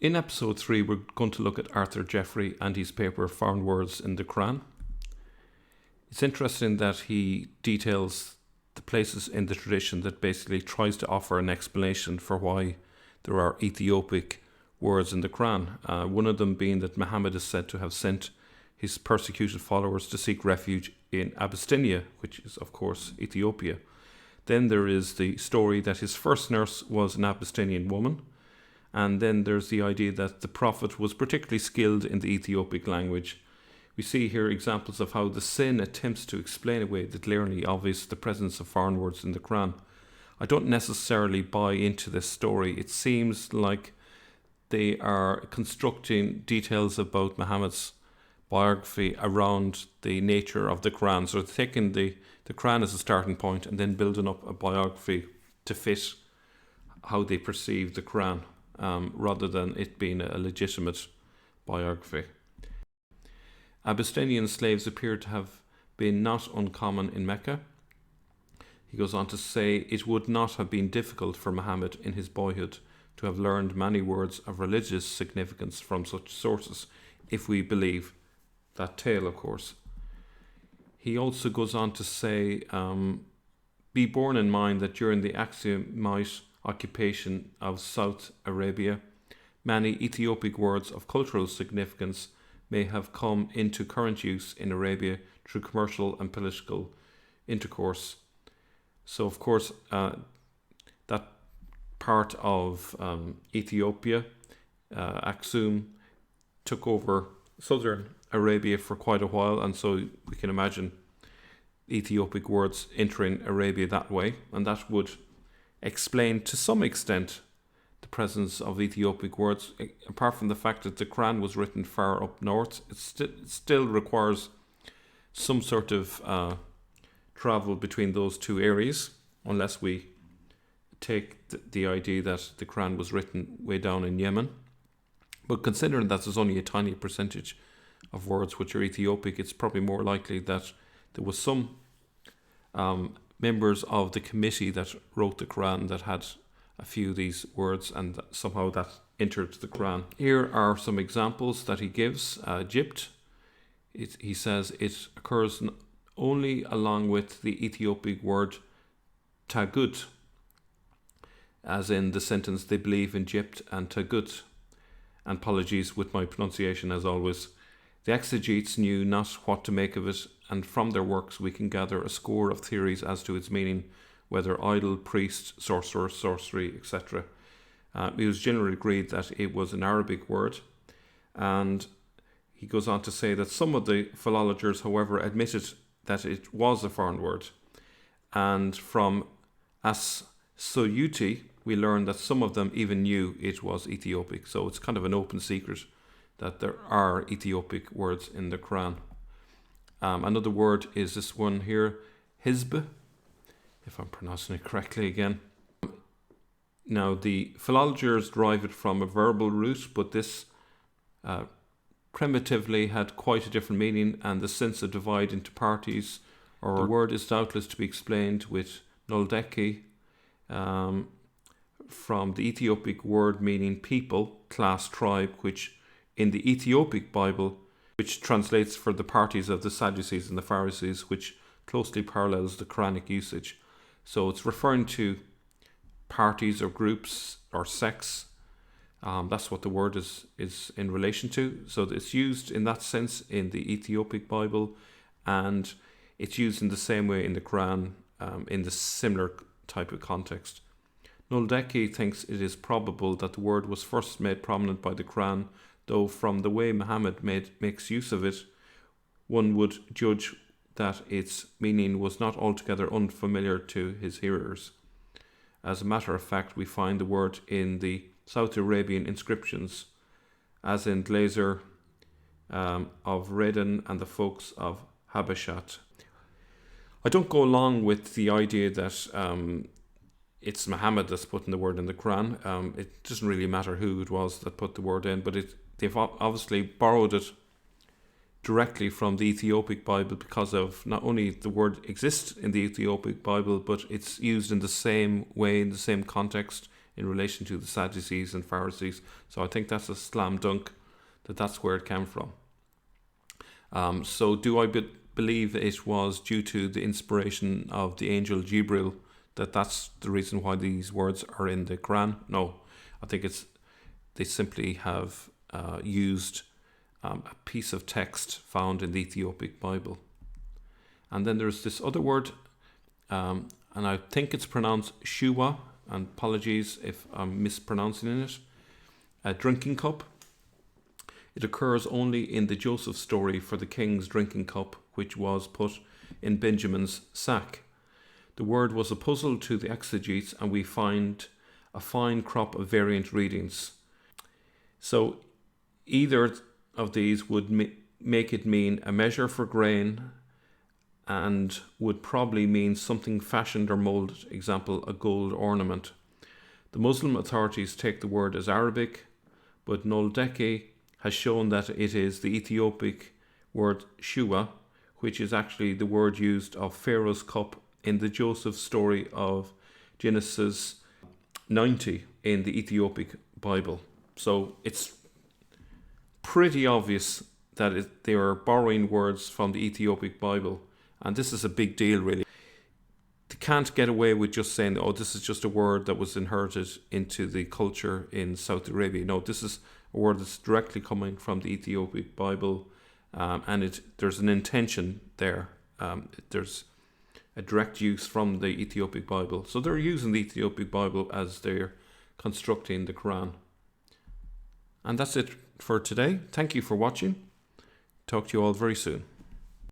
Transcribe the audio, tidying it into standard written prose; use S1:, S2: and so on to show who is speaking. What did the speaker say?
S1: In episode 3, we're going to look at Arthur Jeffrey and his paper Foreign Words in the Qur'an. It's interesting that he details the places in the tradition that basically tries to offer an explanation for why there are Ethiopic words in the Qur'an. One of them being that Muhammad is said to have sent his persecuted followers to seek refuge in Abyssinia, which is, of course, Ethiopia. Then there is the story that his first nurse was an Abyssinian woman. And then there's the idea that the prophet was particularly skilled in the Ethiopic language. We see here examples of how the Sin attempts to explain away the glaringly obvious the presence of foreign words in the Quran. I don't necessarily buy into this story. It seems like they are constructing details about Muhammad's biography around the nature of the Quran. So they're taking the Quran as a starting point and then building up a biography to fit how they perceive the Quran, rather than it being a legitimate biography. Abyssinian slaves appear to have been not uncommon in Mecca. He goes on to say, it would not have been difficult for Muhammad in his boyhood to have learned many words of religious significance from such sources, if we believe that tale, of course. He also goes on to say, be borne in mind that during the Aksumite occupation of South Arabia, many Ethiopic words of cultural significance may have come into current use in Arabia through commercial and political intercourse. So, of course, that part of Ethiopia, Aksum, took over southern Arabia for quite a while, and so we can imagine Ethiopic words entering Arabia that way, and that would explain to some extent the presence of Ethiopic words. Apart from the fact that the Quran was written far up north, it still requires some sort of travel between those two areas, unless we take the idea that the Quran was written way down in Yemen. But considering that there's only a tiny percentage of words which are Ethiopic, it's probably more likely that there was some members of the committee that wrote the Quran that had a few of these words, and somehow that entered the Quran. Here are some examples that he gives. Egypt, he says it occurs only along with the Ethiopic word tagut, as in the sentence, they believe in Egypt and tagut. And apologies with my pronunciation as always. The exegetes knew not what to make of it, and from their works we can gather a score of theories as to its meaning, whether idol, priest, sorcerer, sorcery, etc. It was generally agreed that it was an Arabic word, and he goes on to say that some of the philologers, however, admitted that it was a foreign word, and from As-Suyuti we learn that some of them even knew it was Ethiopic. So it's kind of an open secret that there are Ethiopic words in the Quran. Another word is this one here, Hizb, if I'm pronouncing it correctly again. Now, the philologers derive it from a verbal root, but this primitively had quite a different meaning, and the sense of divide into parties, or the word is doubtless to be explained with Noldeki, from the Ethiopic word meaning people, class, tribe, which in the Ethiopic Bible, which translates for the parties of the Sadducees and the Pharisees, which closely parallels the Quranic usage. So it's referring to parties or groups or sects. That's what the word is in relation to. So it's used in that sense in the Ethiopic Bible, and it's used in the same way in the Quran, in the similar type of context. Noldeki thinks it is probable that the word was first made prominent by the Quran, though from the way Muhammad makes use of it, one would judge that its meaning was not altogether unfamiliar to his hearers. As a matter of fact, we find the word in the South Arabian inscriptions, as in Glazer of Redin and the folks of Habashat. I don't go along with the idea that it's Muhammad that's putting the word in the Quran. It doesn't really matter who it was that put the word in, but they've obviously borrowed it directly from the Ethiopic Bible, because of not only the word exists in the Ethiopic Bible, but it's used in the same way, in the same context, in relation to the Sadducees and Pharisees. So I think that's a slam dunk that that's where it came from. So do I believe it was due to the inspiration of the angel Jibril, that's the reason why these words are in the Quran? No, I think they simply have used a piece of text found in the Ethiopic Bible. And then there's this other word, and I think it's pronounced shuwa, and apologies if I'm mispronouncing it, a drinking cup. It occurs only in the Joseph story for the king's drinking cup, which was put in Benjamin's sack. The word was a puzzle to the exegetes, and we find a fine crop of variant readings. So either of these would make it mean a measure for grain, and would probably mean something fashioned or molded, example, a gold ornament. The Muslim authorities take the word as Arabic, but Noldeke has shown that it is the Ethiopic word shuwa, which is actually the word used of Pharaoh's cup in the Joseph story of Genesis 90 in the Ethiopic Bible. So it's pretty obvious that they are borrowing words from the Ethiopic Bible, and this is a big deal, really. They can't get away with just saying, oh, this is just a word that was inherited into the culture in Saudi Arabia. No, this is a word that's directly coming from the Ethiopic Bible, and there's an intention there. There's a direct use from the Ethiopic Bible. So they're using the Ethiopic Bible as they're constructing the Quran. And that's it for today. Thank you for watching. Talk to you all very soon.